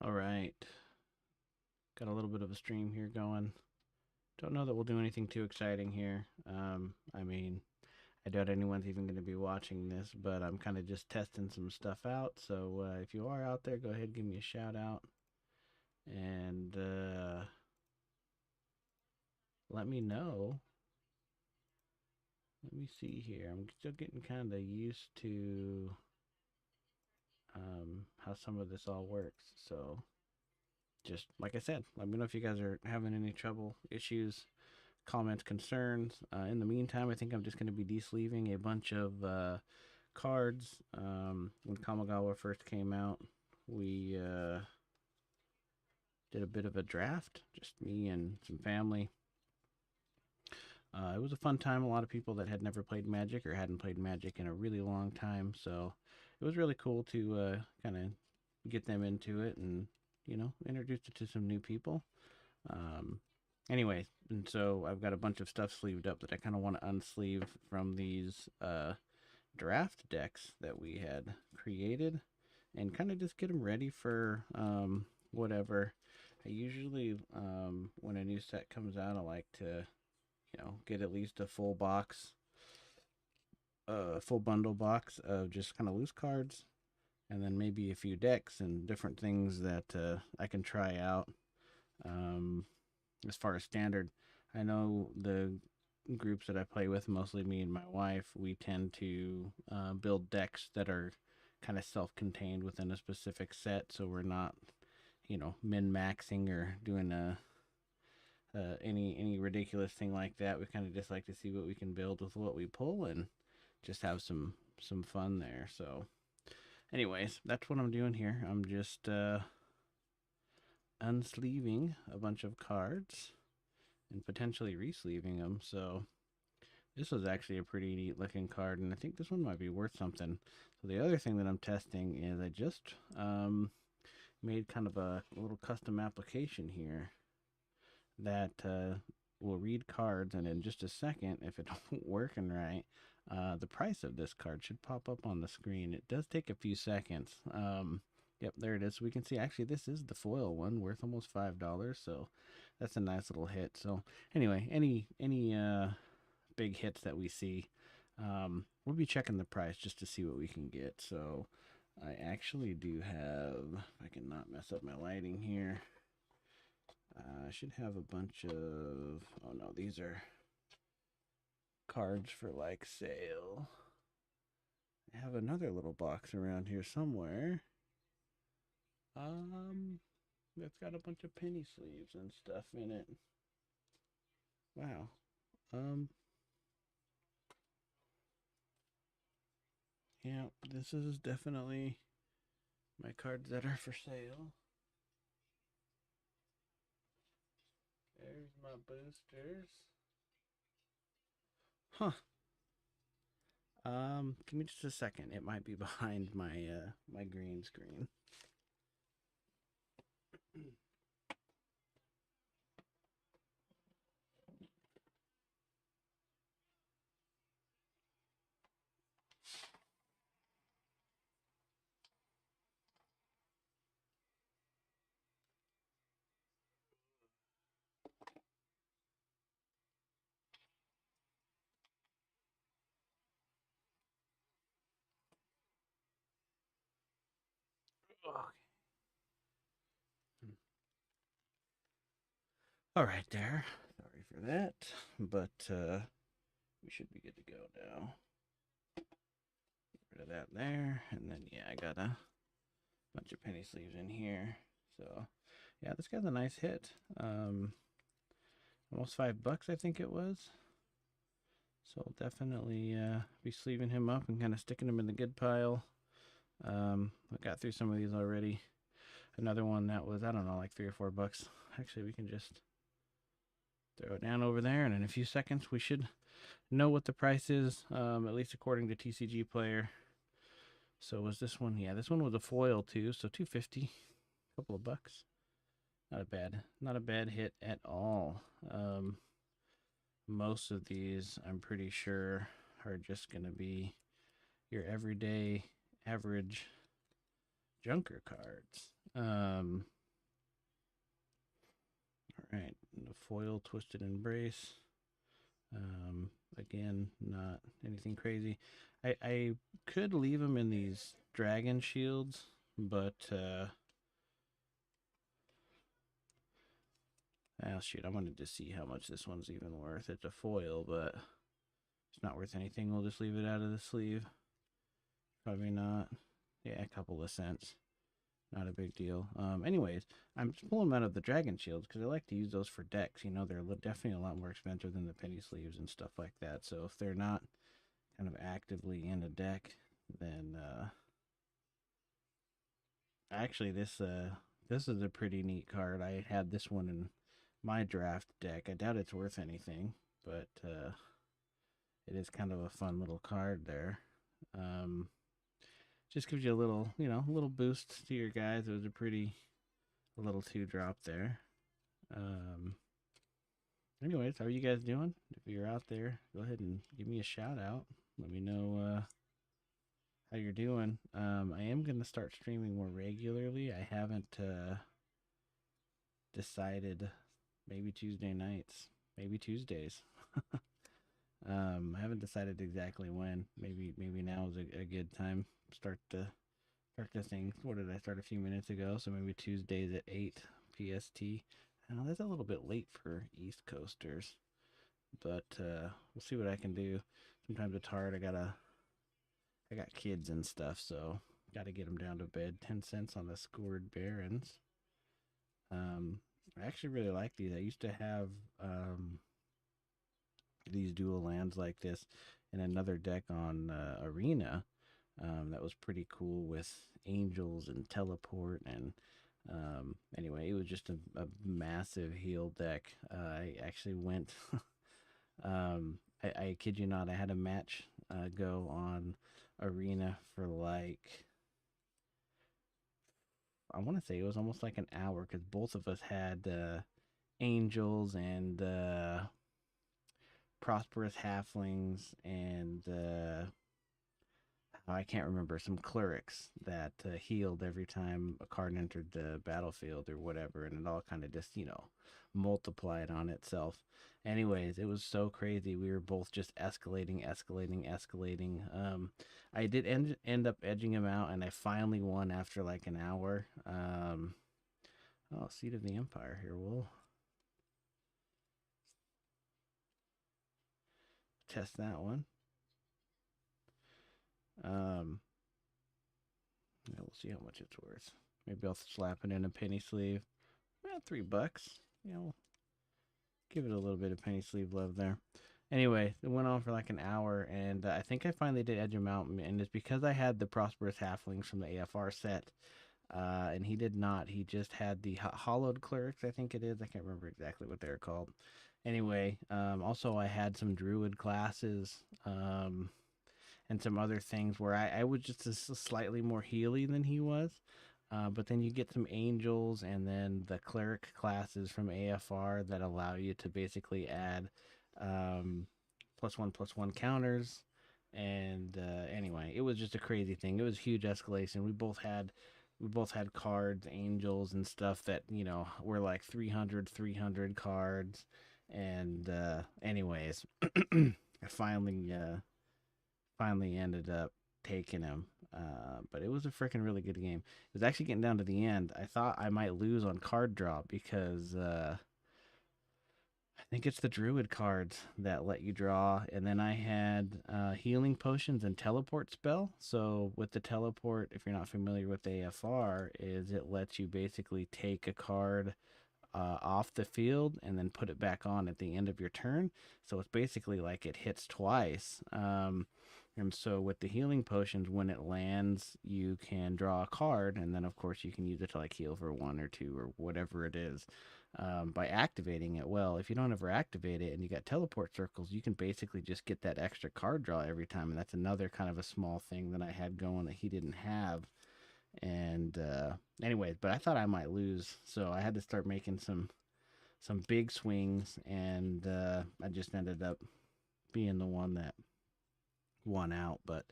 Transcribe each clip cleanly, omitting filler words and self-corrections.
All right. Got a little bit of a stream here going. Don't know that we'll do anything too exciting here. I mean, I doubt anyone's even going to be watching this, but I'm kind of just testing some stuff out. So if you are out there, go ahead and give me a shout out and let me know. Let me see here. I'm still getting kind of used to how some of this all works. So just like I said, let me know if you guys are having any trouble, issues, comments, concerns. In the meantime, I think I'm just going to be de-sleeving a bunch of cards. When Kamigawa first came out, we did a bit of a draft, just me and some family. It was a fun time. A lot of people that had never played Magic or hadn't played Magic in a really long time, so it was really cool to kind of get them into it and introduce it to some new people. Um, Anyway, and so I've got a bunch of stuff sleeved up that I kind of want to unsleeve from these draft decks that we had created and kind of just get them ready for whatever. I usually, when a new set comes out, I like to, get at least a full box, full bundle box of just kind of loose cards and then maybe a few decks and different things that I can try out. Um, as far as standard, I know the groups that I play with, mostly me and my wife, we tend to build decks that are kind of self-contained within a specific set, so we're not, min maxing or doing any ridiculous thing like that. We kind of just like to see what we can build with what we pull and just have some fun there. So, anyways, that's what I'm doing here. I'm just unsleeving a bunch of cards and potentially resleeving them. So this was actually a pretty neat looking card, and I think this one might be worth something. So the other thing that I'm testing is I just made kind of a little custom application here that will read cards, and in just a second, if it don't working right, the price of this card should pop up on the screen. It does take a few seconds. Yep, there it is. So we can see actually this is the foil one, worth almost $5. So that's a nice little hit. So anyway, any big hits that we see, we'll be checking the price just to see what we can get. So I actually do have, if I can not mess up my lighting here, I should have a bunch of, oh no, these are cards for like sale. I have another little box around here somewhere. Um, that's got a bunch of penny sleeves and stuff in it. Wow. Um, yeah, this is definitely my cards that are for sale. There's my boosters. Huh. Give me just a second. It might be behind my green screen. Okay. All right, there. Sorry for that, but we should be good to go now. Get rid of that there, and then yeah, I got a bunch of penny sleeves in here. So yeah, this guy's a nice hit. Almost $5 I think it was. So I'll definitely be sleeving him up and kind of sticking him in the good pile. I got through some of these already. Another one that was, I don't know, like $3 or $4. Actually, we can just throw it down over there, and in a few seconds we should know what the price is, at least according to TCG Player. So was this one? Yeah, this one was a foil too, so 250, a couple of bucks. Not a bad hit at all. Most of these, I'm pretty sure, are just gonna be your everyday average junker cards. All right, the foil twisted embrace. Again, not anything crazy. I could leave them in these dragon shields, but shoot, I wanted to see how much this one's even worth. It's a foil, but it's not worth anything. We'll just leave it out of the sleeve. Probably not. Yeah, a couple of cents. Not a big deal. Anyways, I'm just pulling them out of the dragon shields because I like to use those for decks. You know, they're definitely a lot more expensive than the penny sleeves and stuff like that. So if they're not kind of actively in a deck, then actually this is a pretty neat card. I had this one in my draft deck. I doubt it's worth anything, but it is kind of a fun little card there. Just gives you a little, a little boost to your guys. It was a little 2-drop there. Anyways, how are you guys doing? If you're out there, go ahead and give me a shout out. Let me know how you're doing. I am going to start streaming more regularly. I haven't decided. Maybe Tuesday nights, maybe Tuesdays. I haven't decided exactly when. Maybe now is a good time. Start the thing. What did I start a few minutes ago? So maybe Tuesdays at 8 PST. That's a little bit late for East Coasters, but we'll see what I can do. Sometimes it's hard. I got kids and stuff, so got to get them down to bed. 10 cents on the scored Barons. I actually really like these. I used to have these dual lands like this in another deck on Arena. That was pretty cool with angels and teleport and anyway, it was just a massive heal deck. I actually went I kid you not, I had a match go on Arena for like, I want to say it was almost like an hour because both of us had angels and prosperous halflings and I can't remember, some clerics that healed every time a card entered the battlefield or whatever, and it all kind of just multiplied on itself. Anyways, it was so crazy. We were both just escalating. I did end up edging him out, and I finally won after like an hour. Seat of the Empire here. We'll test that one. Yeah, we'll see how much it's worth. Maybe I'll slap it in a penny sleeve. $3. Give it a little bit of penny sleeve love there. Anyway, it went on for like an hour, and I think I finally did edge him out, and it's because I had the Prosperous Halflings from the AFR set, and he did not. He just had the Hollowed Clerics, I think it is. I can't remember exactly what they're called. Anyway, also I had some Druid classes, and some other things where I was just slightly more healy than he was. But then you get some angels and then the cleric classes from AFR that allow you to basically add +1/+1 counters. And anyway, it was just a crazy thing. It was huge escalation. We both had cards, angels and stuff that were like 300 cards. And anyways, I finally ended up taking him. But it was a freaking really good game. It was actually getting down to the end. I thought I might lose on card draw because I think it's the Druid cards that let you draw. And then I had healing potions and teleport spell. So with the teleport, if you're not familiar with AFR, is it lets you basically take a card off the field and then put it back on at the end of your turn. So it's basically like it hits twice. And so with the healing potions, when it lands, you can draw a card, and then of course you can use it to like heal for 1 or 2 or whatever it is by activating it. Well, if you don't ever activate it and you got teleport circles, you can basically just get that extra card draw every time, and that's another kind of a small thing that I had going that he didn't have. And anyways, but I thought I might lose, so I had to start making some big swings, and I just ended up being the one that won out. But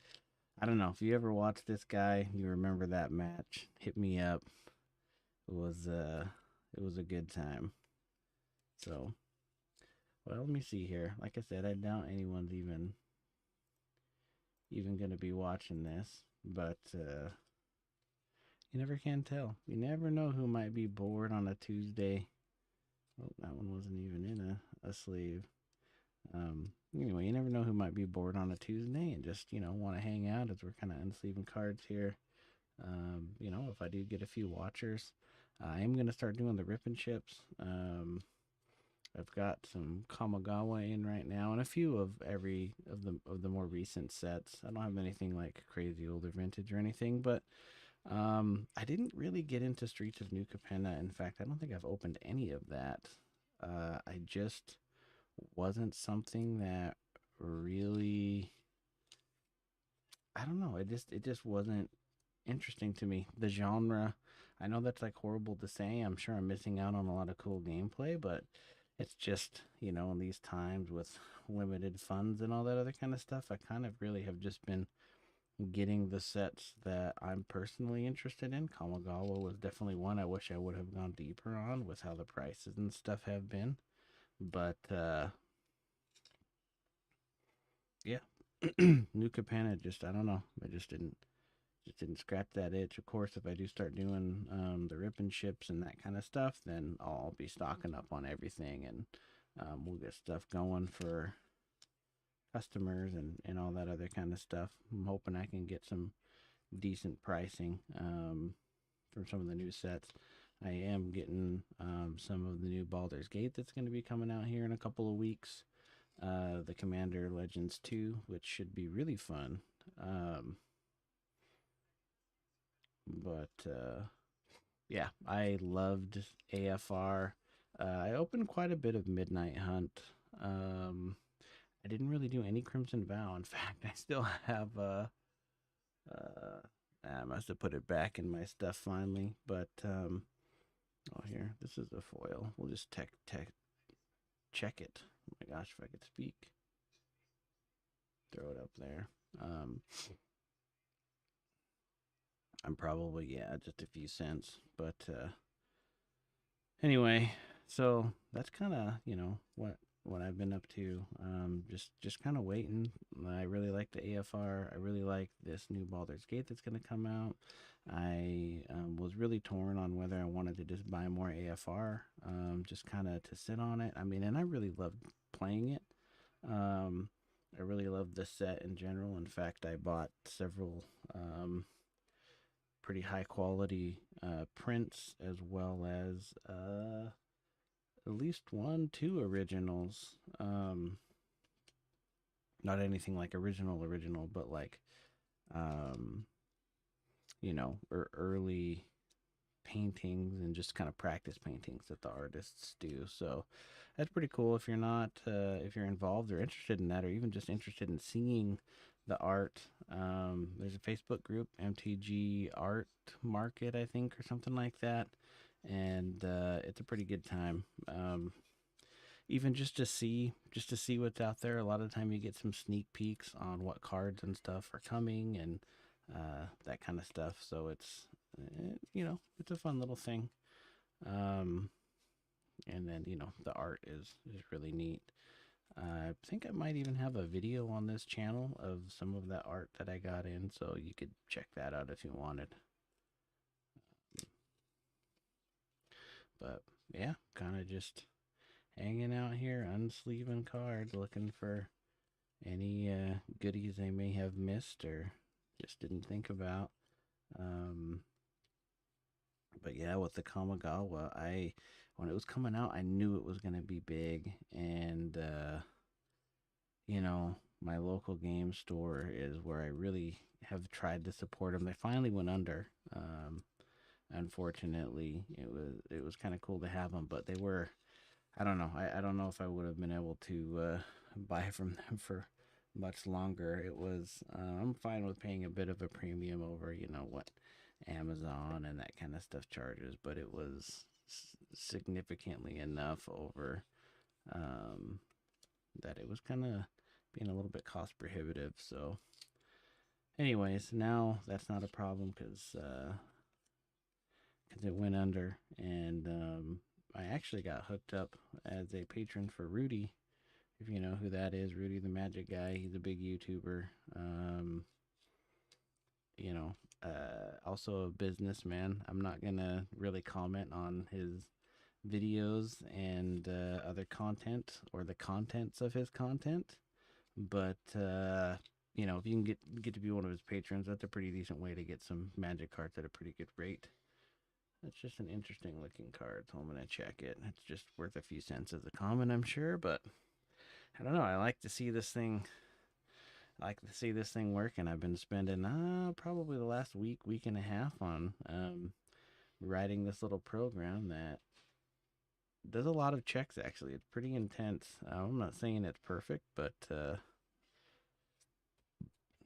I don't know if you ever watched this guy, you remember that match, hit me up. it was a good time. So, well, let me see here. Like I said, I doubt anyone's even going to be watching this, but you never can tell. You never know who might be bored on a Tuesday. Oh, that one wasn't even in a sleeve. Anyway, you never know who might be bored on a Tuesday and just, want to hang out as we're kind of unsleeving cards here. If I do get a few watchers, I am going to start doing the rip and chips. I've got some Kamigawa in right now, and a few of every of the more recent sets. I don't have anything like crazy older vintage or anything, but I didn't really get into Streets of New Capenna. In fact, I don't think I've opened any of that. I just wasn't something that really, I don't know. It just wasn't interesting to me. The genre, I know that's like horrible to say. I'm sure I'm missing out on a lot of cool gameplay, but it's just, in these times with limited funds and all that other kind of stuff, I kind of really have just been getting the sets that I'm personally interested in. Kamigawa was definitely one I wish I would have gone deeper on with how the prices and stuff have been. But yeah, New Capenna just, I don't know. I just didn't scratch that itch. Of course, if I do start doing the rip and ships and that kind of stuff, then I'll be stocking up on everything, and we'll get stuff going for customers and all that other kind of stuff. I'm hoping I can get some decent pricing from some of the new sets. I am getting some of the new Baldur's Gate that's going to be coming out here in a couple of weeks. The Commander Legends 2, which should be really fun. But yeah, I loved AFR. I opened quite a bit of Midnight Hunt. I didn't really do any Crimson Vow. In fact, I still have uh I must have put it back in my stuff finally. But oh, here, this is the foil. We'll just check it. Oh my gosh, if I could speak. Throw it up there. I'm probably, yeah, just a few cents. But anyway, so that's kind of, what I've been up to. Just kind of waiting. I really like the AFR. I really like this new Baldur's Gate that's going to come out. I was really torn on whether I wanted to just buy more AFR, just kind of to sit on it. I mean, and I really loved playing it. I really loved the set in general. In fact, I bought several pretty high quality prints, as well as at least two originals. Not anything like original, but like um, early paintings and just kind of practice paintings that the artists do. So that's pretty cool. If you're not, if you're involved or interested in that, or even just interested in seeing the art, there's a Facebook group, MTG Art Market, I think, or something like that, and it's a pretty good time. Even just to see what's out there. A lot of the time you get some sneak peeks on what cards and stuff are coming, and that kind of stuff. So it's a fun little thing. Um, and then the art is really neat. I think I might even have a video on this channel of some of that art that I got in, so you could check that out if you wanted. But yeah, kind of just hanging out here, unsleeving cards, looking for any goodies I may have missed or just didn't think about. Um, but yeah, with the Kamigawa, when it was coming out, I knew it was gonna be big, and my local game store is where I really have tried to support them. They finally went under. Unfortunately, it was kind of cool to have them, but they were, I don't know. I don't know if I would have been able to buy from them for much longer. I'm fine with paying a bit of a premium over, what Amazon and that kind of stuff charges, but it was significantly enough over that it was kind of being a little bit cost prohibitive. So, anyways, now that's not a problem because because it went under, and I actually got hooked up as a patron for Rudy. If you know who that is, Rudy the Magic Guy. He's a big YouTuber. You know, also a businessman. I'm not gonna really comment on his videos and other content or the contents of his content, but you know, if you can get to be one of his patrons, that's a pretty decent way to get some magic cards at a pretty good rate. That's just an interesting looking card, so I'm gonna check it. It's just worth a few cents as a common, I'm sure, but I don't know. I like to see this thing. I like to see this thing working. I've been spending probably the last week and a half on writing this little program that does a lot of checks. Actually, it's pretty intense. I'm not saying it's perfect, but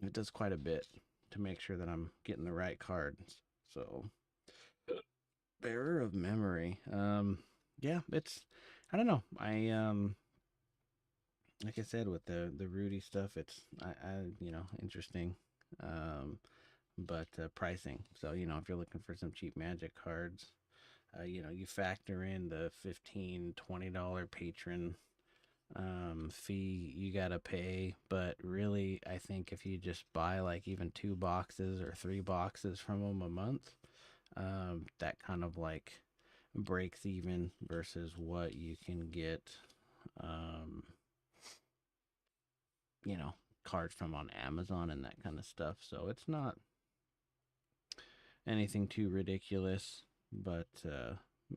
it does quite a bit to make sure that I'm getting the right cards. So, bearer of memory. Yeah, it's. I don't know. Like I said, with the Rudy stuff, it's you know, interesting. Um, but pricing. So you know, if you're looking for some cheap Magic cards, you know, you factor in the $15-$20 patron fee you gotta pay. But really, I think if you just buy like even 2 boxes or 3 boxes from them a month, that kind of like breaks even versus what you can get, um, you know, cards from on Amazon and that kind of stuff. So it's not anything too ridiculous, but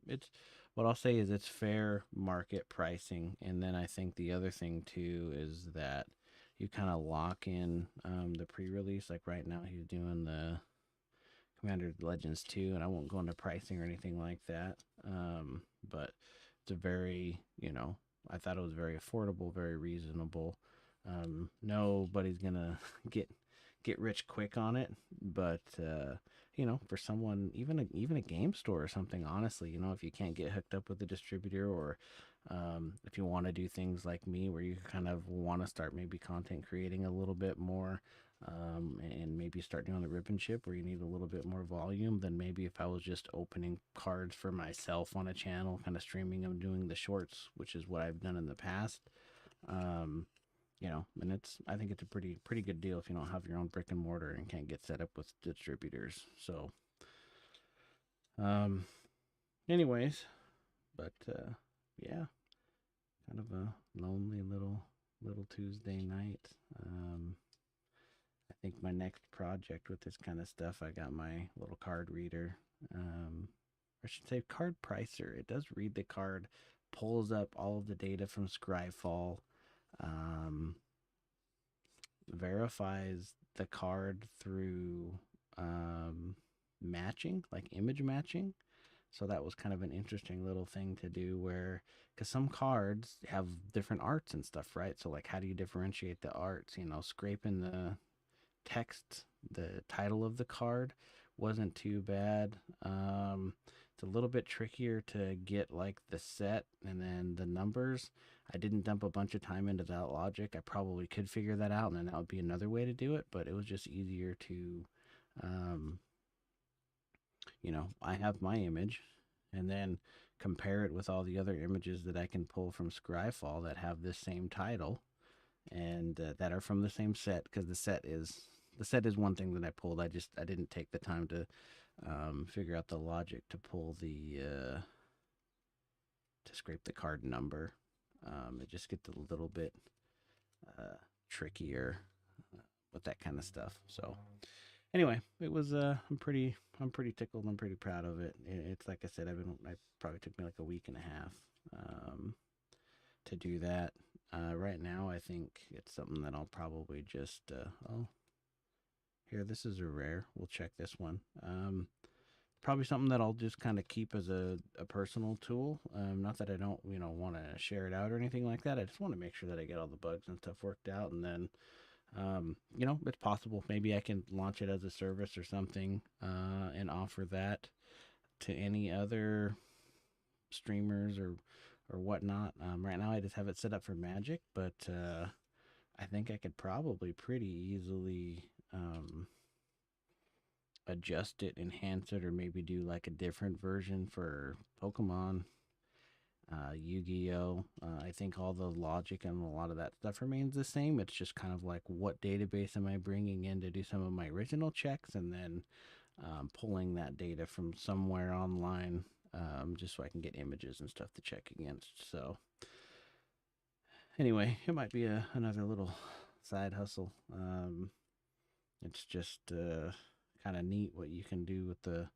it's what I'll say is it's fair market pricing. And then I think the other thing too is that you kind of lock in the pre-release. Like right now, he's doing the Commander Legends 2, and I won't go into pricing or anything like that. But it's a very, you know, I thought it was very affordable, very reasonable. Nobody's gonna get rich quick on it, but you know, for someone, even a game store or something, honestly, you know, if you can't get hooked up with a distributor, or if you want to do things like me where you kind of want to start maybe content creating a little bit more, and maybe start doing the rip and ship where you need a little bit more volume than maybe if I was just opening cards for myself on a channel, kind of streaming them, doing the shorts, which is what I've done in the past. um you know, and I think it's a pretty good deal if you don't have your own brick and mortar and can't get set up with distributors. So um anyways, but yeah, kind of a lonely little Tuesday night. I think my next project with this kind of stuff, I got my little card reader. I should say card pricer. It does read the card, pulls up all of the data from Scryfall, um, verifies the card through matching, like image matching. So that was kind of an interesting little thing to do where, because some cards have different arts and stuff, right? So, like, how do you differentiate the arts? You know, scraping the text, the title of the card wasn't too bad. It's a little bit trickier to get like the set and then the numbers. I didn't dump a bunch of time into that logic. I probably could figure that out, and then that would be another way to do it. But it was just easier to, um, you know, I have my image, and then compare it with all the other images that I can pull from Scryfall that have this same title and that are from the same set, because the set is one thing that I pulled. I didn't take the time to figure out the logic to pull the to scrape the card number. It just gets a little bit trickier with that kind of stuff. So anyway, it was I'm pretty tickled. I'm pretty proud of it. It's like I said, I probably took me like a week and a half to do that. Right now, I think it's something that I'll probably just oh, here, this is a rare. We'll check this one. Probably something that I'll just kind of keep as a personal tool. Not that I don't, you know, want to share it out or anything like that. I just want to make sure that I get all the bugs and stuff worked out, and then you know, it's possible maybe I can launch it as a service or something, and offer that to any other streamers or whatnot. Right now, I just have it set up for Magic, but I think I could probably pretty easily adjust it, enhance it, or maybe do like a different version for Pokemon, Yu-Gi-Oh. I think all the logic and a lot of that stuff remains the same. It's just kind of like what database am I bringing in to do some of my original checks, and then pulling that data from somewhere online, just so I can get images and stuff to check against. So anyway, it might be another little side hustle. It's just kind of neat what you can do with the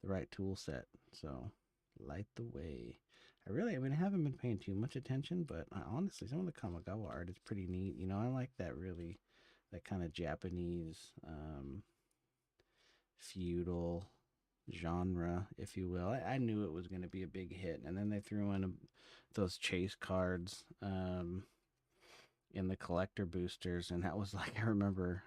right tool set. So light the way. I mean, I haven't been paying too much attention, but honestly, some of the Kamigawa art is pretty neat. You know, I like that kind of Japanese feudal genre, if you will. I knew it was going to be a big hit, and then they threw in those chase cards in the collector boosters, and that was like I remember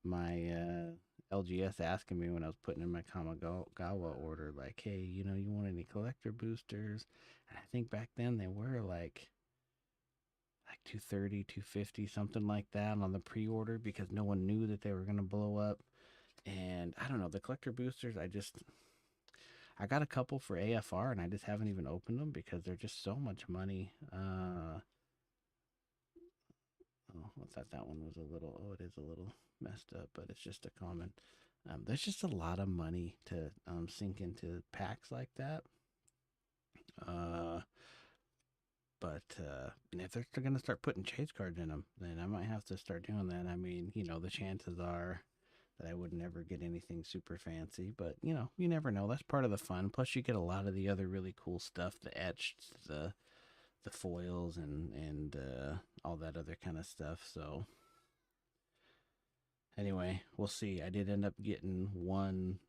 my LGS asking me when I was putting in my Kamigawa order, like, hey, you know, you want any collector boosters? And I think back then they were like 230, 250, something like that on the pre-order because no one knew that they were going to blow up. And I don't know, the collector boosters, I got a couple for AFR and I just haven't even opened them because they're just so much money. Oh, I thought that one was a little, oh, it is a little messed up, but it's just a common. There's just a lot of money to sink into packs like that. Uh, but and if they're going to start putting chase cards in them, then I might have to start doing that. I mean, you know, the chances are that I would never get anything super fancy, but you know, you never know. That's part of the fun. Plus, you get a lot of the other really cool stuff, the etched, the foils, and all that other kind of stuff. So anyway, we'll see. I did end up getting one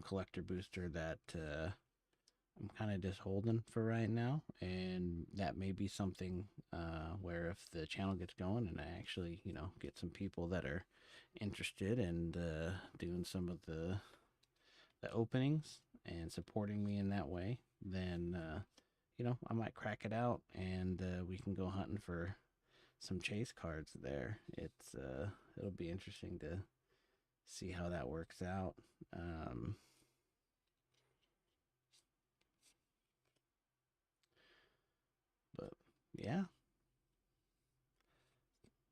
collector booster that I'm kind of just holding for right now, and that may be something where if the channel gets going and I actually, you know, get some people that are interested and doing some of the openings and supporting me in that way, then you know, I might crack it out and we can go hunting for some chase cards there. It'll be interesting to see how that works out. Um, but yeah,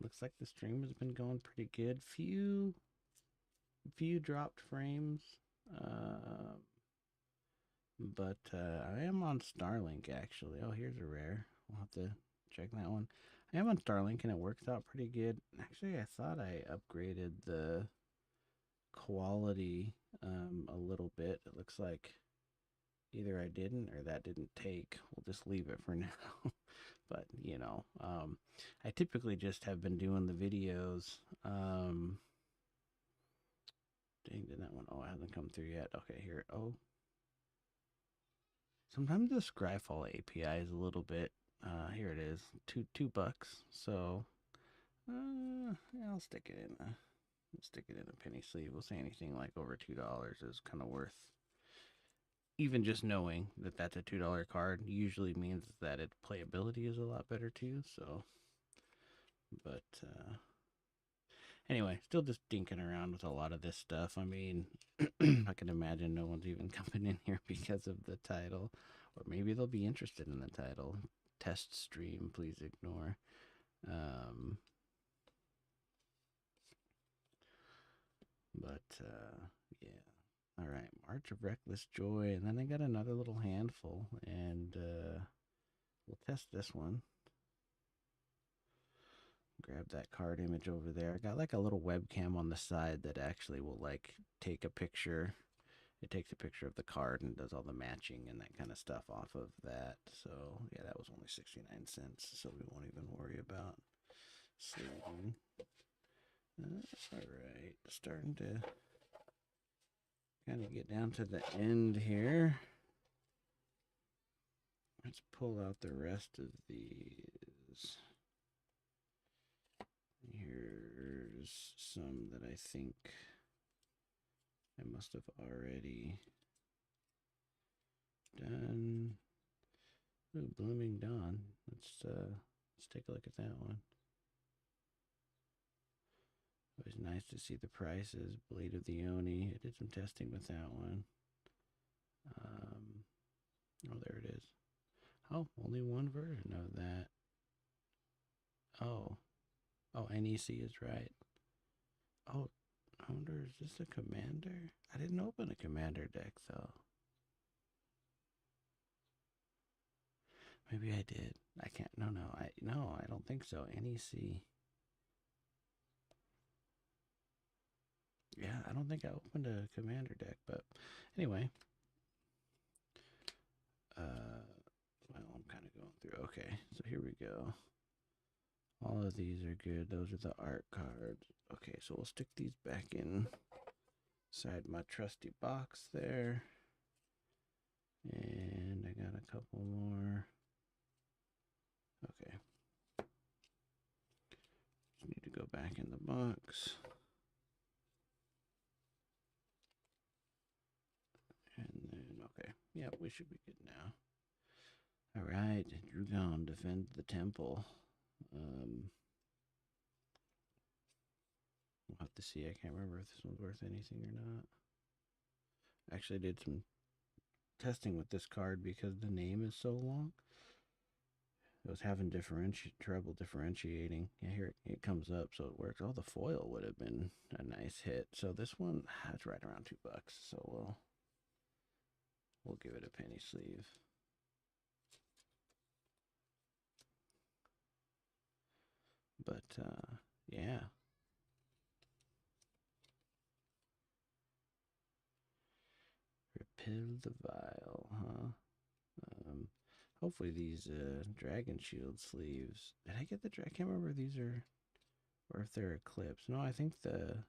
looks like the stream has been going pretty good. Few dropped frames. Uh, but I am on Starlink actually. Oh, here's a rare. We'll have to check that one. I am on Starlink and it works out pretty good. Actually, I thought I upgraded the quality a little bit. It looks like either I didn't or that didn't take. We'll just leave it for now. But you know, I typically just have been doing the videos. Dang, did that one? Oh, it hasn't come through yet. Okay, here. Oh, sometimes the Scryfall API is a little bit. Here it is, $2. So, yeah, I'll stick it in a penny sleeve. We'll say anything like over $2 is kind of worth. Even just knowing that that's a $2 card usually means that its playability is a lot better too. So, but anyway, still just dinking around with a lot of this stuff. I mean, I can imagine no one's even coming in here because of the title, or maybe they'll be interested in the title. Test stream, please ignore. Um, but yeah. All right, March of Reckless Joy, and then I got another little handful, and we'll test this one. Grab that card image over there. I got like a little webcam on the side that actually will like take a picture. It takes a picture of the card and does all the matching and that kind of stuff off of that. So yeah, that was only 69 cents, so we won't even worry about saving. All right, starting to kind of get down to the end here. Let's pull out the rest of these. Here's some that I think I must have already done. Ooh, Blooming Dawn. Let's take a look at that one. It was nice to see the prices. Blade of the Oni. I did some testing with that one. Oh, there it is. Oh, only one version of that. Oh. Oh, NEC is right. Oh, I wonder, is this a commander? I didn't open a commander deck, though. Maybe I did. I can't. No, I don't think so. NEC. Yeah, I don't think I opened a commander deck, but anyway. Well, I'm kind of going through. Okay, so here we go. All of these are good. Those are the art cards. Okay, so we'll stick these back inside my trusty box there. And I got a couple more. Okay. Just need to go back in the box. And then, okay. Yep, we should be good now. All right, Drugon, defend the temple. We'll have to see. I can't remember if this one's worth anything or not. Actually, I did some testing with this card because the name is so long. I was having trouble differentiating. Yeah, here it comes up, so it works. Oh, the foil would have been a nice hit. So this one, it's right around $2. So we'll give it a penny sleeve. But yeah. Repel the Vial, huh? Hopefully these Dragon Shield sleeves. Did I get the? I can't remember if these are, or if they're Eclipse. No, I think the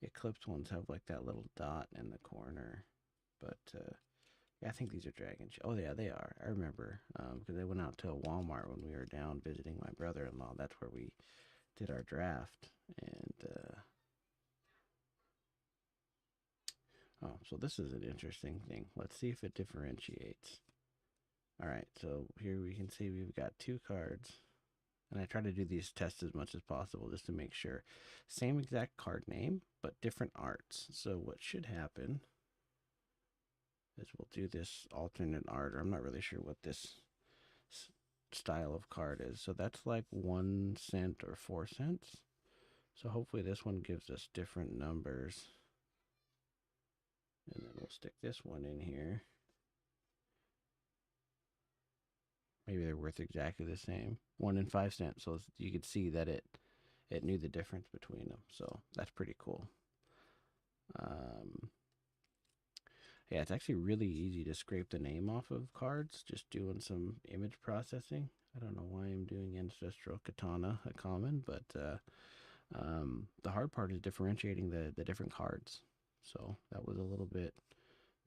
Eclipse ones have like that little dot in the corner. But yeah, I think these are Dragon Shield. Oh yeah, they are. I remember because I went out to a Walmart when we were down visiting my brother-in-law. That's where we did our draft. And oh, so this is an interesting thing. Let's see if it differentiates. All right, so here we can see we've got two cards. And I try to do these tests as much as possible just to make sure. Same exact card name, but different arts. So what should happen is we'll do this alternate art. I'm not really sure what this style of card is. So that's like 1 cent or 4 cents. So hopefully this one gives us different numbers. And then we'll stick this one in here. Maybe they're worth exactly the same. 1 and 5 cents. So you could see that it knew the difference between them. So that's pretty cool. Yeah, it's actually really easy to scrape the name off of cards, just doing some image processing. I don't know why I'm doing Ancestral Katana, a common, but the hard part is differentiating the different cards. So that was a little bit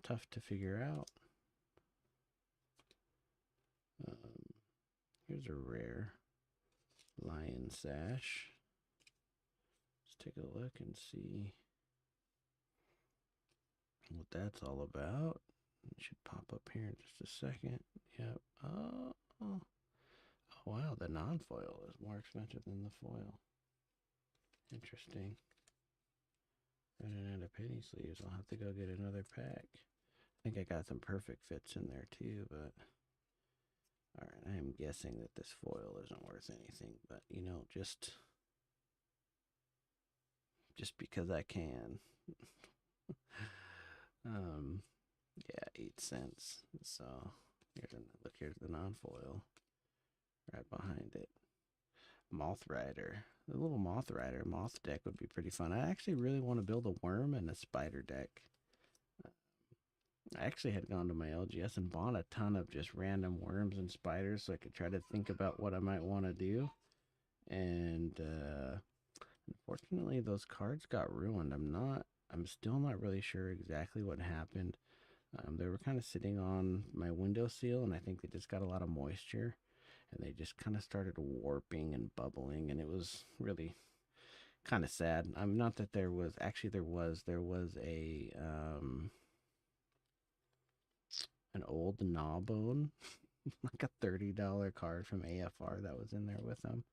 tough to figure out. Here's a rare Lion Sash. Let's take a look and see what that's all about. It should pop up here in just a second. Yep. Oh, wow, the non-foil is more expensive than the foil. Interesting. Running out of penny sleeves. I'll have to go get another pack. I think I got some perfect fits in there too, but all right, I am guessing that this foil isn't worth anything, but you know, just because I can. Yeah, 8 cents. So here's the non-foil right behind it. Moth Rider. The little Moth Rider moth deck would be pretty fun. I actually really want to build a worm and a spider deck. I actually had gone to my LGS and bought a ton of just random worms and spiders so I could try to think about what I might want to do. And unfortunately, those cards got ruined. I'm still not really sure exactly what happened. They were kind of sitting on my windowsill, and I think they just got a lot of moisture, and they just kind of started warping and bubbling, and it was really kind of sad. Not that there was a an old Gnawbone, like a $30 card from AFR that was in there with them.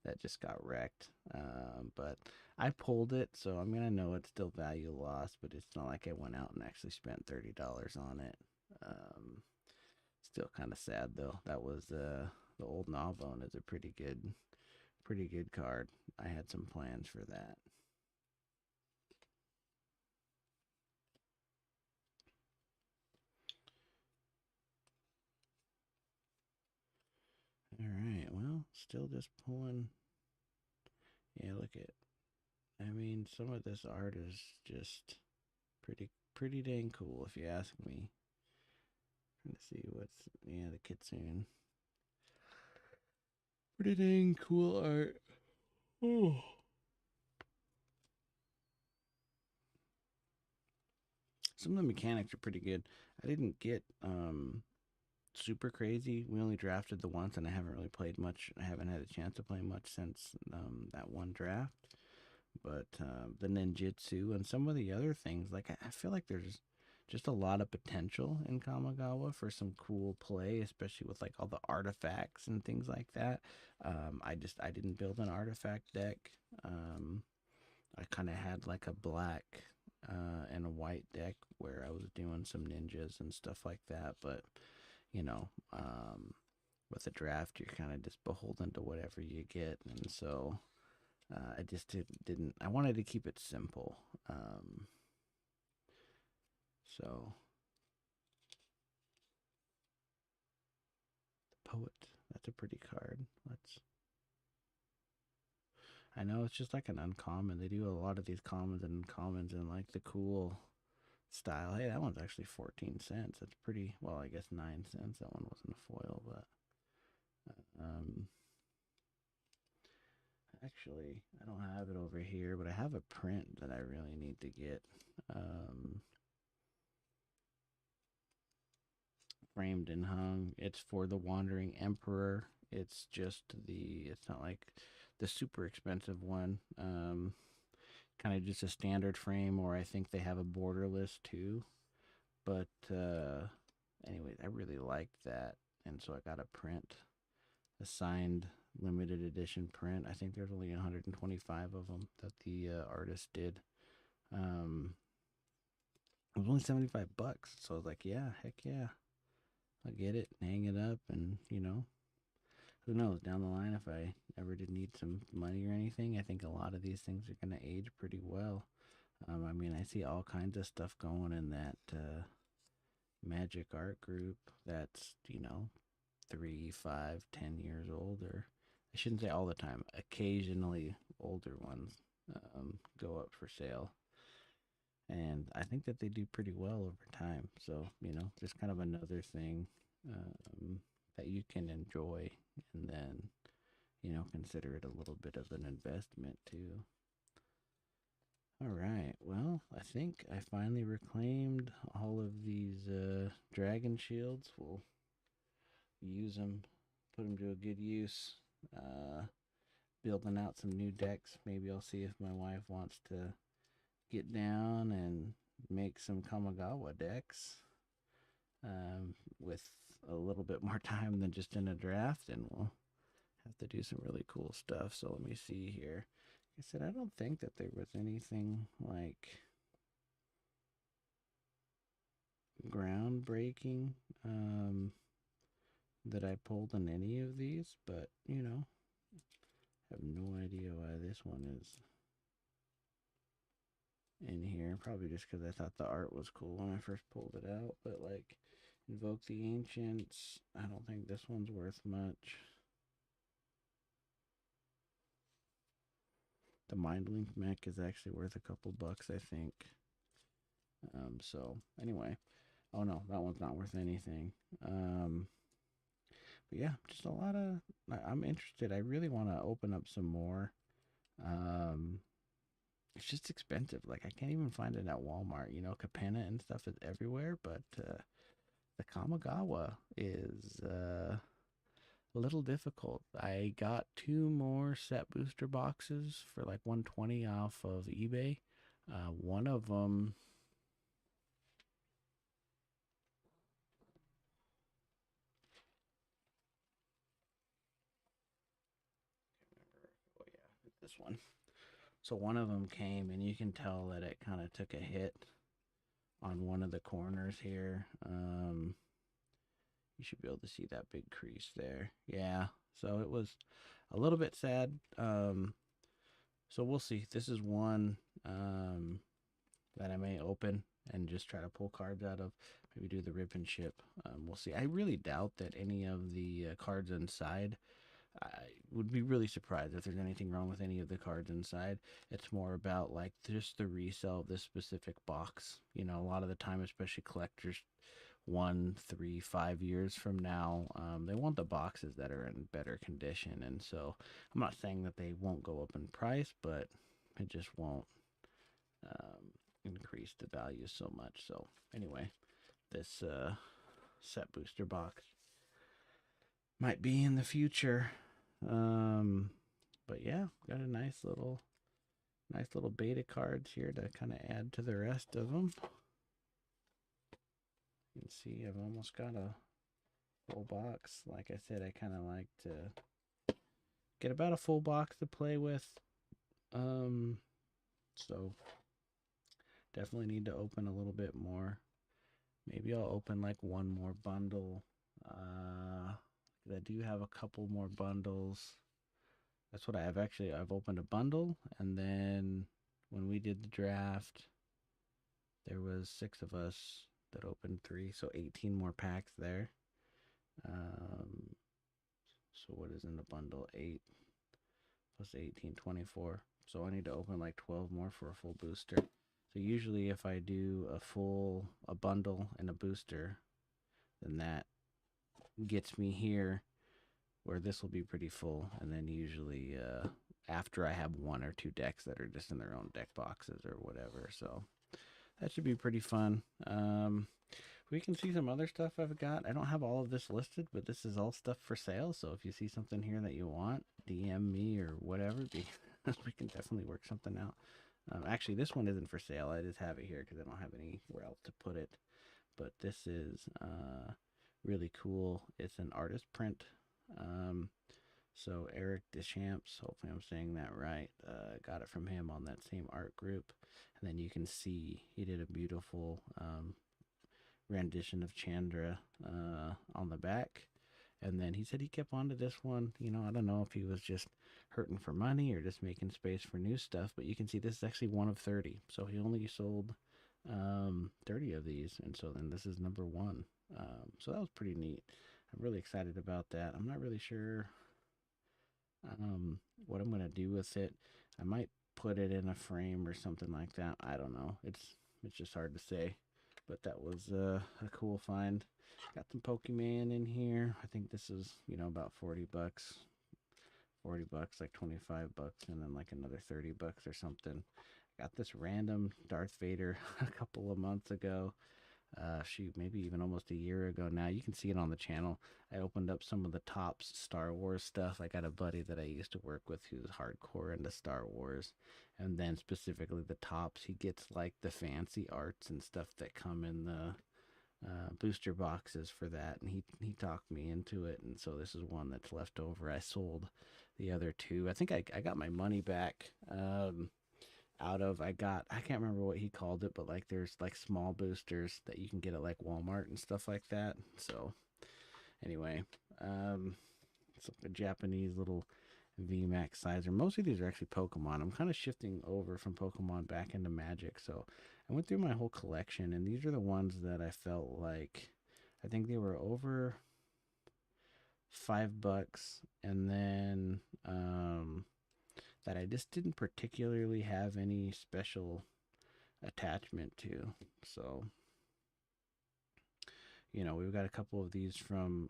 that just got wrecked. But I pulled it, so I mean I know it's still value lost, but it's not like I went out and actually spent $30 on it. Um, Still kind of sad though. That was the old Gnawbone is a pretty good card. I had some plans for that. All right. Well, still just pulling. Yeah, look at. I mean, some of this art is just pretty dang cool if you ask me. Trying to see what's the Kitsune. Pretty dang cool art. Oh. Some of the mechanics are pretty good. I didn't get super crazy. We only drafted the once, and I haven't really played much. I haven't had a chance to play much since that one draft. But the ninjutsu and some of the other things, like I feel like there's just a lot of potential in Kamigawa for some cool play, especially with like all the artifacts and things like that. I didn't build an artifact deck. Um, I kind of had like a black and a white deck where I was doing some ninjas and stuff like that. But you know, with a draft, you're kind of just beholden to whatever you get, and so I just didn't. I wanted to keep it simple. So the poet. That's a pretty card. Let's. I know it's just like an uncommon. They do a lot of these commons and uncommons in like the cool style. Hey, that one's actually 14 cents. That's pretty. Well, I guess 9 cents. That one wasn't a foil, but um, actually, I don't have it over here, but I have a print that I really need to get. Um, Framed and hung. It's for the Wandering Emperor. It's just the. It's not like the super expensive one. Kind of just a standard frame, or I think they have a borderless too. But anyways, I really liked that, and so I got a print, a signed limited edition print. I think there's only 125 of them that the artist did. Um, it was only $75, so I was like, yeah, heck yeah, I'll get it, hang it up, and who knows down the line if I ever did need some money or anything. I think a lot of these things are gonna age pretty well. I mean, I see all kinds of stuff going in that Magic art group that's 3, 5, 10 years old, or I shouldn't say all the time. Occasionally, older ones go up for sale, and I think that they do pretty well over time. So just kind of another thing that you can enjoy, and then consider it a little bit of an investment too. All right. Well, I think I finally reclaimed all of these dragon shields. We'll use them, put them to a good use. Uh, Building out some new decks. Maybe I'll see if my wife wants to get down and make some Kamigawa decks with a little bit more time than just in a draft, and we'll have to do some really cool stuff. So let me see here. Like I said, I don't think that there was anything like groundbreaking that I pulled in any of these, but I have no idea why this one is in here. Probably just because I thought the art was cool when I first pulled it out. But like, Invoke the Ancients, I don't think this one's worth much. The Mind Link mech is actually worth a couple bucks, I think. So anyway, oh no, that one's not worth anything. But yeah, just a lot of. I'm interested. I really want to open up some more. Um, it's just expensive. Like I can't even find it at Walmart. Capenna and stuff is everywhere, but the Kamigawa is a little difficult. I got 2 more set booster boxes for like 120 off of eBay. One of them. this one. So one of them came, and you can tell that it kind of took a hit on one of the corners here. You should be able to see that big crease there. Yeah, so it was a little bit sad. So we'll see. This is one that I may open and just try to pull cards out of. Maybe do the rip and ship. We'll see. I really doubt that any of the cards inside. I would be really surprised if there's anything wrong with any of the cards inside. It's more about like just the resale of this specific box. You know, a lot of the time, especially collectors, 1, 3, 5 years from now, they want the boxes that are in better condition. And so I'm not saying that they won't go up in price, but it just won't increase the value so much. So anyway, this set booster box might be in the future. But yeah, got a nice little beta cards here to kind of add to the rest of them. You can see I've almost got a full box. Like I said, I kind of like to get about a full box to play with. So definitely need to open a little bit more. Maybe I'll open like one more bundle. I do have a couple more bundles. That's what I have. Actually, I've opened a bundle, and then when we did the draft, there was 6 of us that opened 3, so 18 more packs there. So what is in the bundle? 8 plus 18, 24. So I need to open like 12 more for a full booster. So usually if I do a bundle and a booster, then that gets me here where this will be pretty full. And then usually after I have 1 or 2 decks that are just in their own deck boxes or whatever. So that should be pretty fun. We can see some other stuff I've got. I don't have all of this listed, but this is all stuff for sale. So if you see something here that you want, DM me or whatever. We can definitely work something out. Actually, this one isn't for sale. I just have it here because I don't have anywhere else to put it. But this is really cool. It's an artist print. So Eric Deschamps, hopefully I'm saying that right, got it from him on that same art group. And then you can see he did a beautiful rendition of Chandra on the back. And then he said he kept on to this one. You know, I don't know if he was just hurting for money or just making space for new stuff, but you can see this is actually 1 of 30. So he only sold 30 of these, and so then this is number 1. So that was pretty neat. I'm really excited about that. I'm not really sure what I'm gonna do with it. I might put it in a frame or something like that. I don't know. It's just hard to say. But that was a cool find. Got some Pokemon in here. I think this is, you know, about 40 bucks. 40 bucks, like 25 bucks, and then like another 30 bucks or something. Got this random Darth Vader a couple of months ago. Shoot, maybe even almost a year ago now. You can see it on the channel. I opened up some of the Topps Star Wars stuff. I got a buddy that I used to work with who's hardcore into Star Wars. And then specifically the Topps, he gets like the fancy arts and stuff that come in the booster boxes for that. And he talked me into it. And so this is one that's left over. I sold the other 2. I think I got my money back. I can't remember what he called it, but like there's like small boosters that you can get at like Walmart and stuff like that. So anyway, it's like a Japanese little VMAX sizer. Most of these are actually Pokemon. I'm kind of shifting over from Pokemon back into Magic. So I went through my whole collection, and these are the ones that I felt like, I think they were over $5, and then that I just didn't particularly have any special attachment to. So, you know, we've got a couple of these from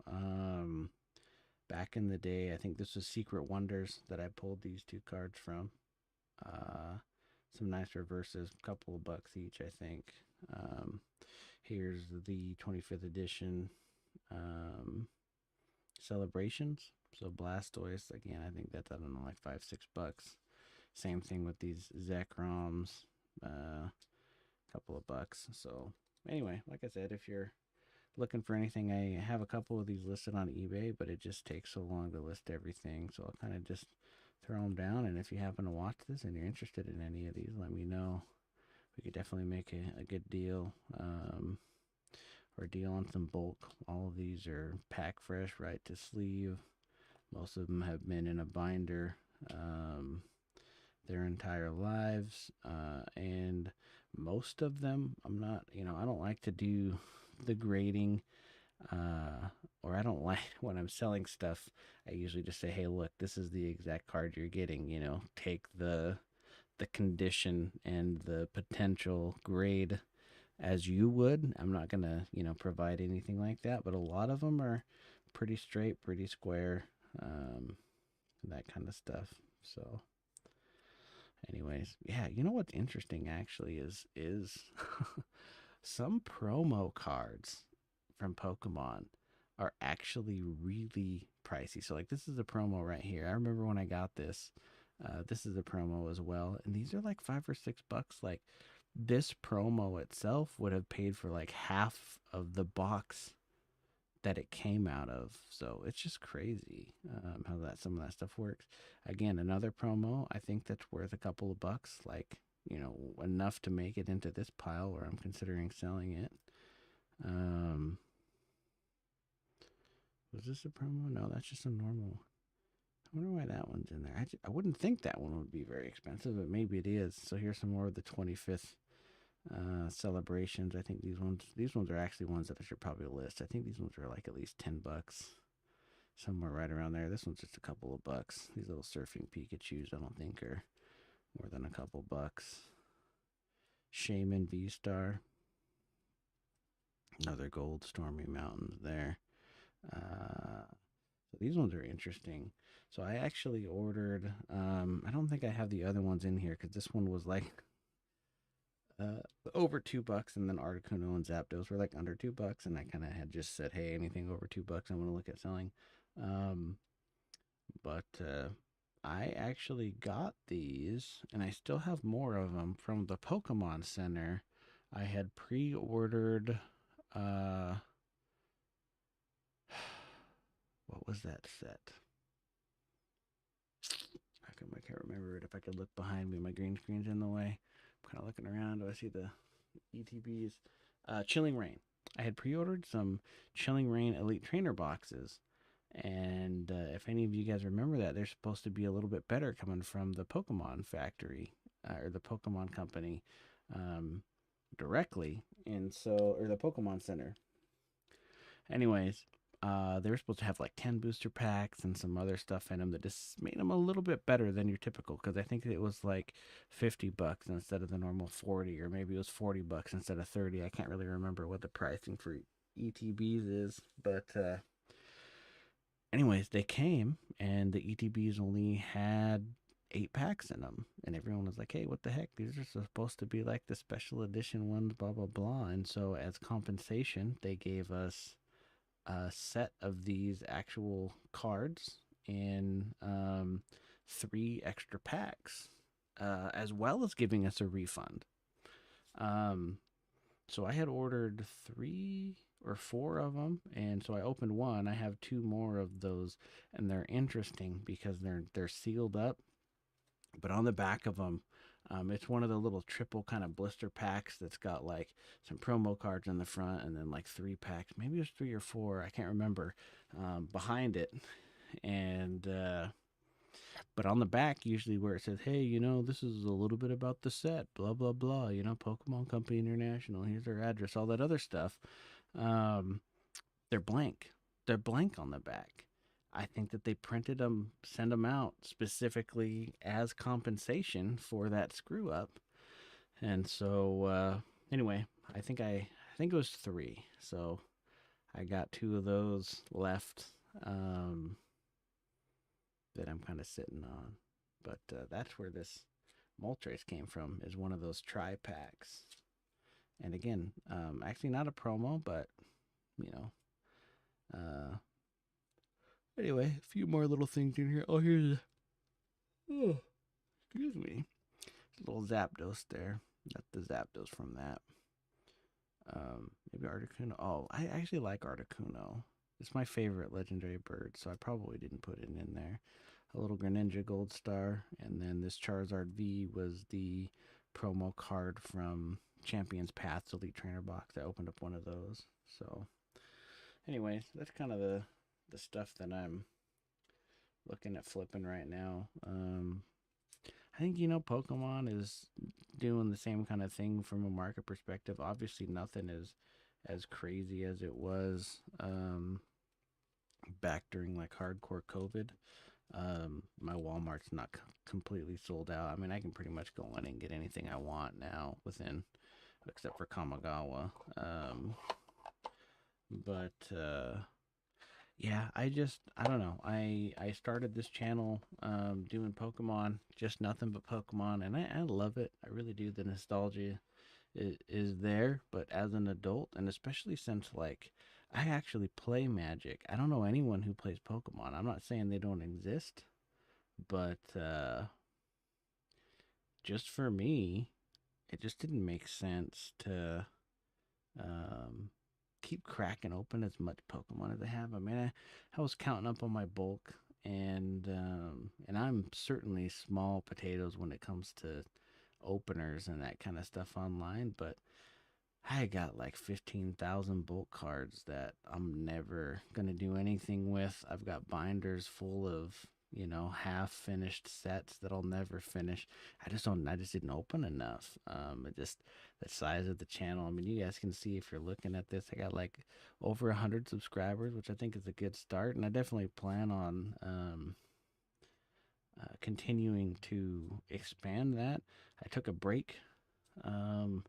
back in the day. I think this was Secret Wonders that I pulled these 2 cards from. Some nice reverses, a couple of bucks each, I think. Here's the 25th edition Celebrations. So Blastoise, again, I think that's, I don't know, like $5-6. Same thing with these Zekroms, couple of bucks. So anyway, like I said, if you're looking for anything, I have a couple of these listed on eBay, but it just takes so long to list everything. So I'll kind of just throw them down. And if you happen to watch this and you're interested in any of these, let me know. We could definitely make a good deal, or deal on some bulk. All of these are pack fresh, right to sleeve. Most of them have been in a binder their entire lives, and most of them, I'm not, I don't like to do the grading, or I don't like when I'm selling stuff. I usually just say, hey, look, this is the exact card you're getting. Take the condition and the potential grade as you would. I'm not gonna, provide anything like that, but a lot of them are pretty straight, pretty square, that kind of stuff. So, anyways, yeah, what's interesting actually is some promo cards from Pokemon are actually really pricey. So, like, this is a promo right here. I remember when I got this. This is a promo as well, and these are like $5 or $6. Like, this promo itself would have paid for like half of the box that it came out of. So it's just crazy, how some of that stuff works. Again, another promo, I think that's worth a couple of bucks, like, enough to make it into this pile where I'm considering selling it. Was this a promo? No, that's just a normal. I wonder why that one's in there. I wouldn't think that one would be very expensive, but maybe it is. So here's some more of the 25th celebrations. I think these ones are actually ones that I should probably list. I think these ones are like at least $10, somewhere right around there. This one's just a couple of bucks. These little surfing Pikachus, I don't think are more than a couple bucks. Shaman V-Star, another gold Stormy Mountains there. So these ones are interesting. So I actually ordered, I don't think I have the other ones in here because this one was like over $2, and then Articuno and Zapdos were like under $2, and I kind of had just said, hey, anything over $2, I'm gonna look at selling. But I actually got these, and I still have more of them from the Pokemon Center. I had pre-ordered. What was that set? I can't remember it. If I could look behind me, my green screen's in the way. I'm kind of looking around. Do I see the ETBs? Chilling Reign. I had pre-ordered some Chilling Reign Elite Trainer boxes, and if any of you guys remember that, they're supposed to be a little bit better coming from the Pokemon factory, or the Pokemon company, directly, and so, or the Pokemon Center. Anyways, they were supposed to have like 10 booster packs and some other stuff in them that just made them a little bit better than your typical, because I think it was like $50 instead of the normal 40, or maybe it was $40 instead of 30. I can't really remember what the pricing for ETBs is, but anyways, they came and the ETBs only had 8 packs in them, and everyone was like, hey, what the heck, these are supposed to be like the special edition ones, blah blah blah. And so as compensation, they gave us a set of these actual cards in 3 extra packs, as well as giving us a refund. So I had ordered 3 or 4 of them, and so I opened one. I have 2 more of those, and they're interesting because they're sealed up, but on the back of them, it's one of the little triple kind of blister packs that's got like some promo cards in the front, and then like 3 packs, maybe it was 3 or 4, I can't remember, behind it. And but on the back, usually where it says, hey, this is a little bit about the set, blah blah blah, Pokemon Company International, here's their address, all that other stuff, they're blank. They're blank on the back. I think that they printed them, sent them out specifically as compensation for that screw up. And so, anyway, I think it was 3. So I got 2 of those left, that I'm kind of sitting on. But that's where this Moltres came from, is one of those tri packs. And again, actually not a promo, but you know, anyway, a few more little things in here. Oh, here's excuse me, a little Zapdos there. That's the Zapdos from that. Maybe Articuno. Oh, I actually like Articuno. It's my favorite legendary bird, so I probably didn't put it in there. a little Greninja Gold Star, and then this Charizard V was the promo card from Champions Path's Elite Trainer box. I opened up one of those. So, anyways, that's kind of the stuff that I'm looking at flipping right now. I think Pokemon is doing the same kind of thing from a market perspective. Obviously, nothing is as crazy as it was back during like hardcore COVID. My Walmart's not completely sold out. I mean, I can pretty much go in and get anything I want now within, except for Kamigawa. But yeah, I don't know. I started this channel doing Pokemon, just nothing but Pokemon, and I love it. I really do. The nostalgia is there, but as an adult, and especially since like I actually play Magic. I don't know anyone who plays Pokemon. I'm not saying they don't exist, but just for me, it just didn't make sense to um, keep cracking open as much Pokemon as I have. I mean, I was counting up on my bulk, and I'm certainly small potatoes when it comes to openers and that kind of stuff online, but I got like 15,000 bulk cards that I'm never going to do anything with. I've got binders full of, half finished sets that I'll never finish. I just didn't open enough. It just, the size of the channel. I mean, you guys can see if you're looking at this, I got like over 100 subscribers, which I think is a good start. And I definitely plan on, continuing to expand that. I took a break. Um,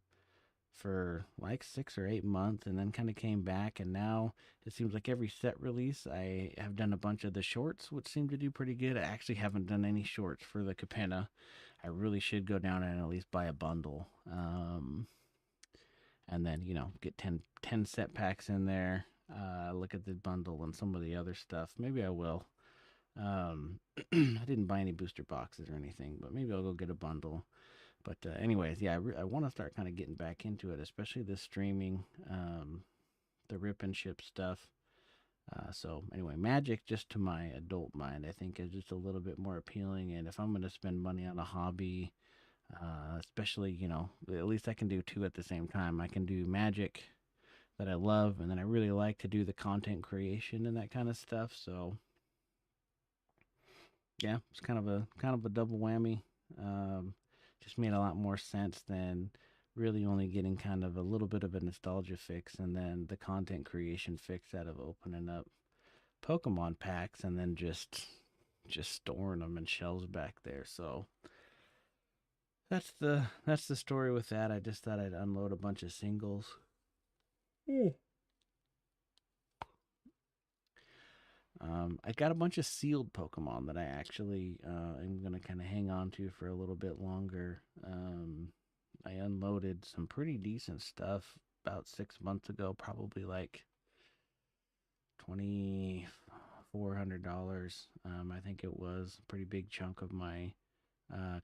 for like 6 or 8 months and then kind of came back, and now it seems like every set release I have done a bunch of the shorts, which seem to do pretty good. I actually haven't done any shorts for the Capenna. I really should go down and at least buy a bundle, and then get ten set packs in there. Look at the bundle and some of the other stuff. Maybe I will. I didn't buy any booster boxes or anything, but maybe I'll go get a bundle. But anyways, yeah, I want to start kind of getting back into it, especially the streaming, the rip and ship stuff. So anyway, Magic, just to my adult mind, I think is just a little bit more appealing. And if I'm going to spend money on a hobby, especially at least I can do two at the same time. I can do Magic that I love, and then I really like to do the content creation and that kind of stuff. So yeah, it's kind of a double whammy. Um, just made a lot more sense than really only getting kind of a little bit of a nostalgia fix and then the content creation fix out of opening up Pokemon packs and then just storing them in shelves back there. So that's the story with that. I just thought I'd unload a bunch of singles. Mm. I got a bunch of sealed Pokemon that I actually am gonna kind of hang on to for a little bit longer. I unloaded some pretty decent stuff about 6 months ago, probably like $2,400. I think it was a pretty big chunk of my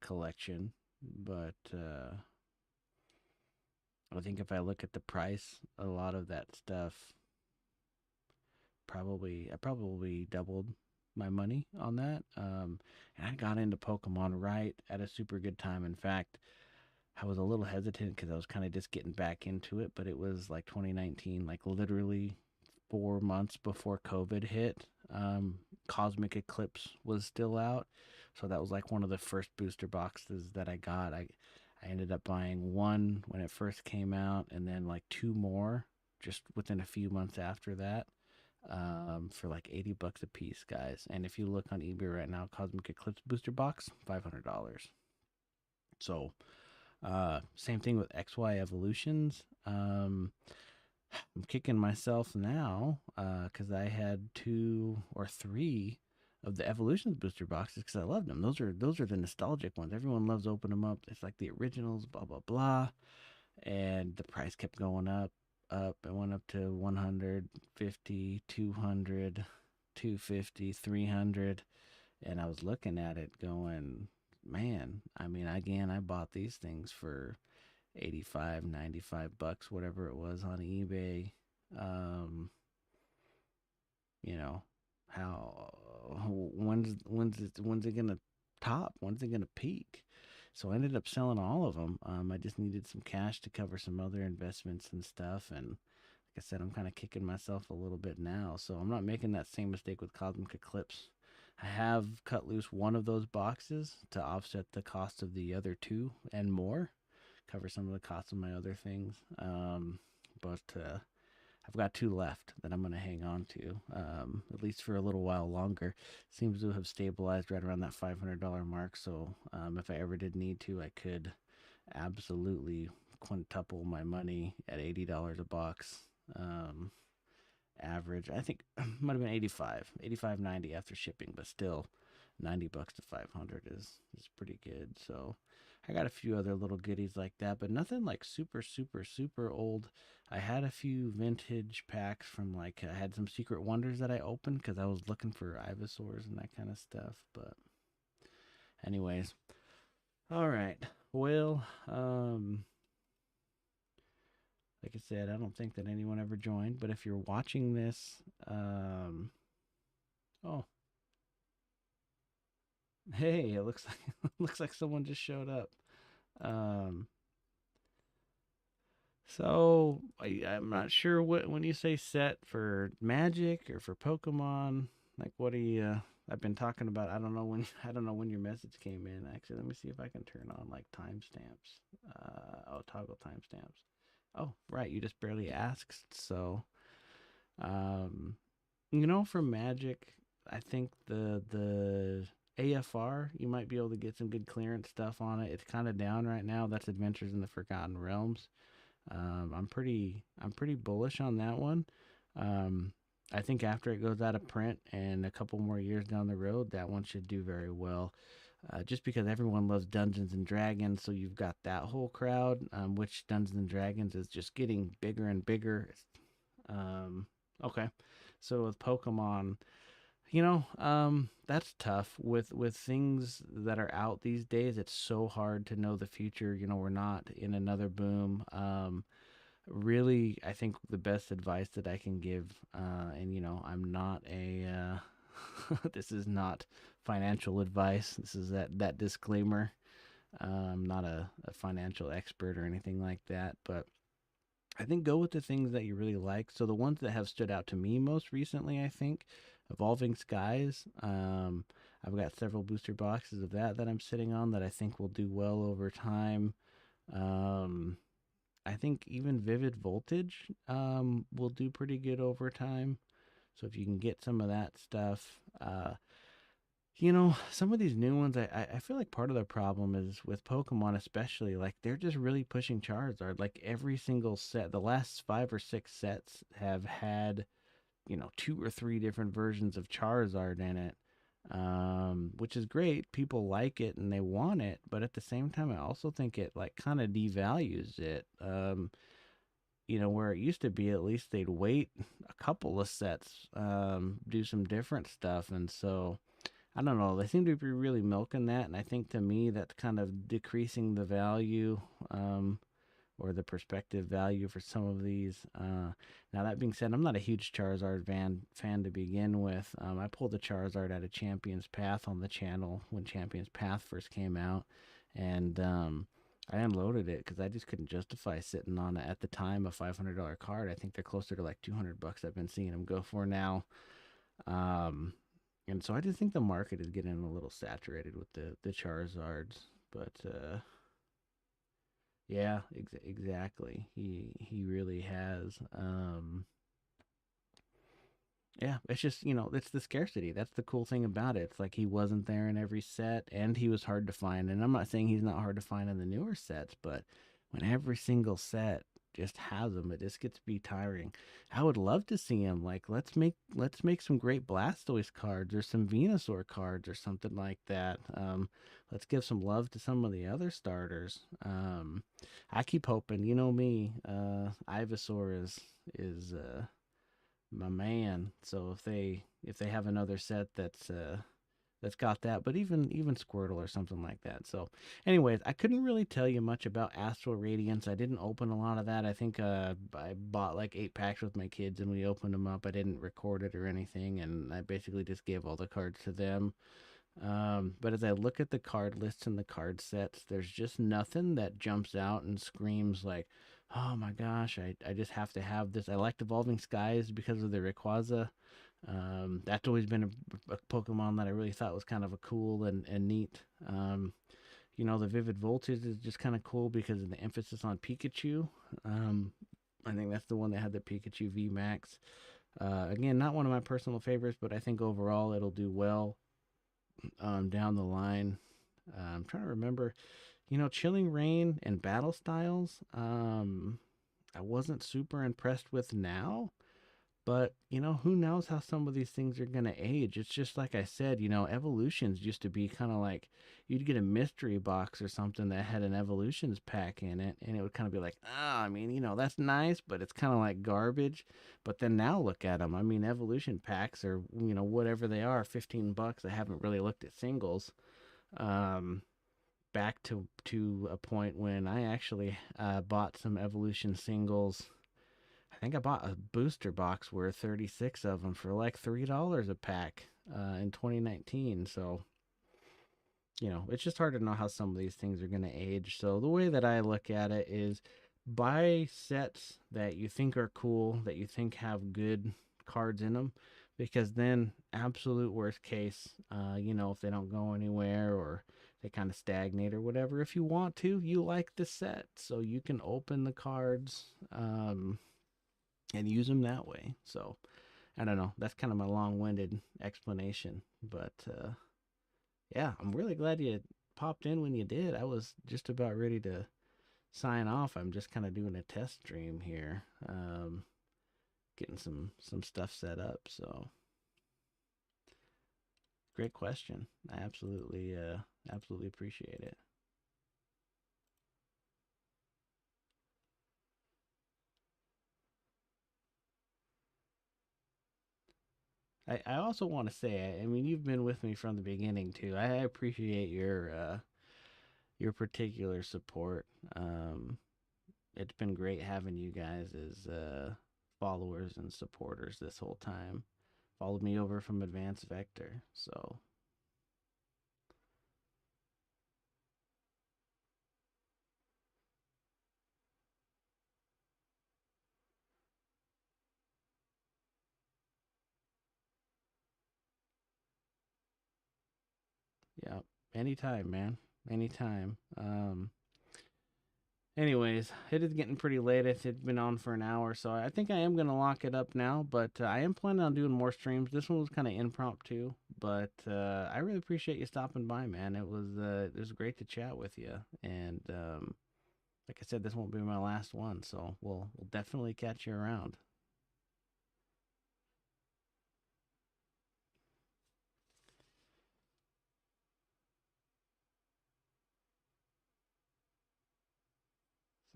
collection, but I think if I look at the price, a lot of that stuff I probably doubled my money on that. And I got into Pokemon right at a super good time. In fact, I was a little hesitant because I was kind of just getting back into it, but it was like 2019, like literally 4 months before COVID hit. Cosmic Eclipse was still out, so that was like one of the first booster boxes that I got. I ended up buying one when it first came out, and then like two more just within a few months after that, for like $80 a piece, guys. And if you look on eBay right now, Cosmic Eclipse booster box, $500. So, same thing with XY Evolutions. I'm kicking myself now because I had 2 or 3 of the Evolutions booster boxes because I loved them. Those are the nostalgic ones. Everyone loves opening them up. It's like the originals, blah blah blah. And the price kept going up. It went up to 150, 200, 250, 300, and I was looking at it going, man. I mean, again, I bought these things for 85, $95, whatever it was on eBay. Um, you know, how when's it gonna top? When's it gonna peak? So I ended up selling all of them. I just needed some cash to cover some other investments and stuff. And like I said, I'm kind of kicking myself a little bit now. So I'm not making that same mistake with Cosmic Eclipse. I have cut loose one of those boxes to offset the cost of the other two and more, cover some of the costs of my other things. But I've got two left that I'm going to hang on to, at least for a little while longer. Seems to have stabilized right around that $500 mark. So if I ever did need to, I could absolutely quintuple my money at $80 a box. Average, I think might have been 85, 90 after shipping, but still $90 to 500 is pretty good. So I got a few other little goodies like that, but nothing like super old. I had a few vintage packs from, like, I had some Secret Wonders that I opened because I was looking for Ivysaurs and that kind of stuff. But anyways, all right. Well, like I said, I don't think that anyone ever joined, but if you're watching this, oh, hey, it looks like looks like someone just showed up. Um, I'm not sure what when you say set for Magic or for Pokemon, like what do you? I've been talking about. I don't know when I don't know when your message came in. Actually, let me see if I can turn on like timestamps. Oh, toggle timestamps. Oh, right, you just barely asked. So, um, for Magic, I think the AFR you might be able to get some good clearance stuff on it. It's kind of down right now. That's Adventures in the Forgotten Realms. I'm pretty bullish on that one. Um, I think after it goes out of print and a couple more years down the road, that one should do very well. Just because everyone loves Dungeons and Dragons, so you've got that whole crowd, which Dungeons and Dragons is just getting bigger and bigger. Um, okay, so with Pokemon, that's tough with things that are out these days. It's so hard to know the future. We're not in another boom. Really, I think the best advice that I can give, and I'm not this is not financial advice. This is that disclaimer. I'm not a financial expert or anything like that, but I think go with the things that you really like. So the ones that have stood out to me most recently, I think, Evolving Skies. I've got several booster boxes of that I'm sitting on that I think will do well over time. Um, I think even Vivid Voltage will do pretty good over time. So if you can get some of that stuff, some of these new ones, I feel like part of the problem is with Pokemon, especially, like they're just really pushing Charizard. Like every single set, the last 5 or 6 sets have had, 2 or 3 different versions of Charizard in it, which is great. People like it and they want it, but at the same time, I also think it like kind of devalues it. Where it used to be, at least they'd wait a couple of sets, do some different stuff, and so I don't know. They seem to be really milking that, and I think to me that's kind of decreasing the value, or the perspective value for some of these. Now that being said, I'm not a huge Charizard fan to begin with. I pulled the Charizard out of Champions Path on the channel when Champions Path first came out, and I unloaded it because I just couldn't justify sitting on it at the time a $500 card. I think they're closer to like $200. I've been seeing them go for now. Um, and so I just think the market is getting a little saturated with the Charizards. But yeah, exactly. He really has. Yeah, it's just, it's the scarcity. That's the cool thing about it. It's like he wasn't there in every set and he was hard to find. And I'm not saying he's not hard to find in the newer sets, but when every single set just has him, it just gets to be tiring. I would love to see him. Like, let's make some great Blastoise cards or some Venusaur cards or something like that. Let's give some love to some of the other starters. I keep hoping, me, Ivysaur is my man. So if they have another set that's that's got that, but even Squirtle or something like that. So, anyways, I couldn't really tell you much about Astral Radiance. I didn't open a lot of that. I think I bought like 8 packs with my kids, and we opened them up. I didn't record it or anything, and I basically just gave all the cards to them. But as I look at the card lists and the card sets, there's just nothing that jumps out and screams like, "Oh my gosh, I just have to have this." I liked Evolving Skies because of the Rayquaza. That's always been a Pokemon that I really thought was kind of a cool and neat. The Vivid Voltage is just kind of cool because of the emphasis on Pikachu. Um, I think that's the one that had the Pikachu V Max. Again, not one of my personal favorites, but I think overall it'll do well down the line. I'm trying to remember, Chilling Rain and Battle Styles. I wasn't super impressed with now, but who knows how some of these things are gonna age? It's just like I said, evolutions used to be kind of like you'd get a mystery box or something that had an evolutions pack in it, and it would kind of be like, I mean, that's nice, but it's kind of like garbage. But then now look at them. I mean, evolution packs are whatever they are, $15. I haven't really looked at singles. Um, Back to a point when I actually bought some evolution singles. I think I bought a booster box worth 36 of them for like $3 a pack in 2019. So, it's just hard to know how some of these things are going to age. So, the way that I look at it is buy sets that you think are cool, that you think have good cards in them, because then, absolute worst case, if they don't go anywhere or they kind of stagnate or whatever, if you want to, you like the set. So, you can open the cards. And use them that way. So I don't know. That's kind of my long-winded explanation, but yeah, I'm really glad you popped in when you did. I was just about ready to sign off. I'm just kind of doing a test stream here, getting some stuff set up. So great question. I absolutely appreciate it. I also want to say, I mean, you've been with me from the beginning too. I appreciate your particular support. Um, it's been great having you guys as followers and supporters this whole time. Followed me over from Advanced Vector, so yeah, anytime, man, anytime. Anyways, it is getting pretty late. It's been on for an hour, so I think I am gonna lock it up now. But I am planning on doing more streams. This one was kind of impromptu, but I really appreciate you stopping by, man. It was great to chat with you, and like I said, this won't be my last one, so we'll definitely catch you around.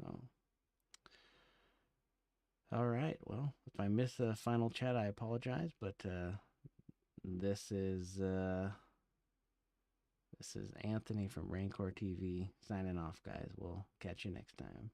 So, all right. Well, if I miss a final chat, I apologize, but this is uh, this is Anthony from Rancor TV signing off, guys. We'll catch you next time.